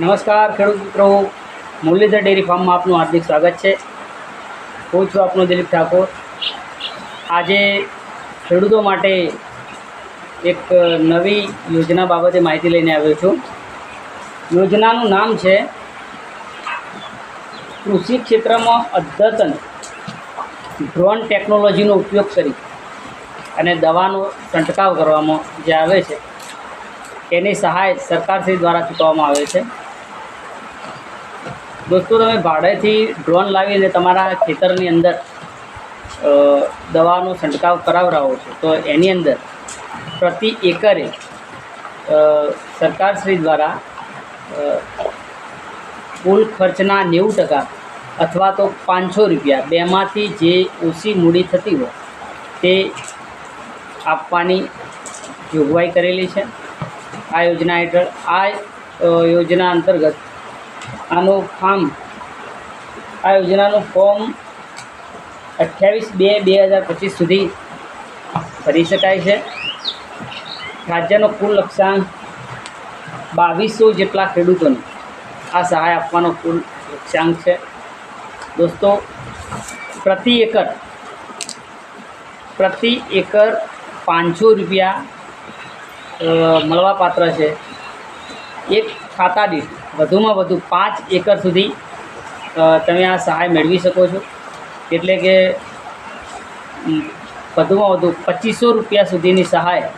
નમસ્કાર ખેડૂત મિત્રો, મુરલીધર ડેરી ફાર્મમાં આપનું હાર્દિક સ્વાગત છે। હું છું આપનો દિલીપ ઠાકોર। આજે ખેડૂતો માટે એક નવી યોજના બાબતે માહિતી લઈને આવ્યો છું। યોજનાનું નામ છે કૃષિ ક્ષેત્રમાં અદ્યતન ડ્રોન ટેકનોલોજીનો ઉપયોગ કરી અને દવાનો છંટકાવ કરવામાં જે આવે છે એની સહાય સરકારશ્રી દ્વારા ચૂકવવામાં આવે છે। દોસ્તો, તમે ભાડેથી ડ્રોન લાવીને તમારા ખેતરની અંદર દવાનો છંટકાવ કરાવરાવો છો તો એની અંદર પ્રતિ એકરે સરકારશ્રી દ્વારા કુલ ખર્ચના 90% અથવા તો 500 રૂપિયા બેમાંથી જે ઓછી મૂડી થતી હોય તે આપવાની જોગવાઈ કરેલી છે। આ યોજના હેઠળ યોજના અંતર્ગત આ યોજનાનું ફોર્મ 28/2/2025 સુધી ભરી શકાય છે। રાજ્યનો કુલ લક્ષ્યાંક 2200 જેટલા ખેડૂતોને આ સહાય આપવાનો કુલ લક્ષ્યાંક છે। દોસ્તો, પ્રતિ એકર 500 રૂપિયા મળવાપાત્ર છે। એક ખાતા દીઠ વધુમાં વધુ 5 એકર સુધી તમે આ સહાય મેળવી શકો છો। એટલે કે વધુમાં વધુ 2500 રૂપિયા સુધીની સહાય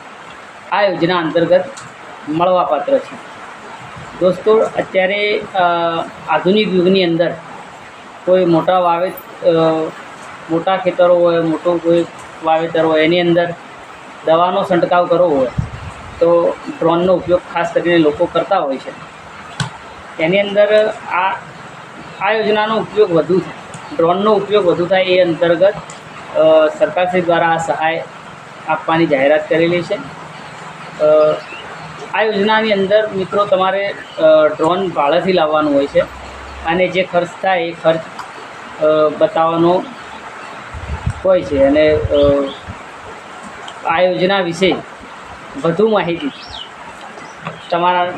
આ યોજના અંતર્ગત મળવાપાત્ર છે। દોસ્તો, અત્યારે આધુનિક યુગની અંદર કોઈ મોટા ખેતરો હોય, મોટું કોઈ વાવેતર હોય, એની અંદર દવાનો છંટકાવ કરવો હોય તો ડ્રોનનો ઉપયોગ ખાસ કરીને લોકો કરતા હોય છે। એની અંદર આ યોજનાનો ઉપયોગ વધુ થાય, ડ્રોનનો ઉપયોગ વધુ થાય એ અંતર્ગત સરકારશ્રી દ્વારા આ સહાય આપવાની જાહેરાત કરેલી છે। આ યોજનાની અંદર મિત્રો તમારે ડ્રોન ભાડેથી લાવવાનું હોય છે અને જે ખર્ચ થાય એ ખર્ચ બતાવવાનો હોય છે। અને આ યોજના વિશે વધુ માહિતી તમારા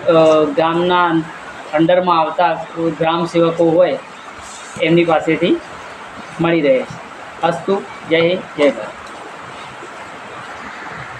ગામના અંડરમાં આવતા કોઈ ગ્રામ સેવકો હોય એમની પાસેથી મળી રહે છે। અસ્તુ, જય હિન્દ, જય ભારત।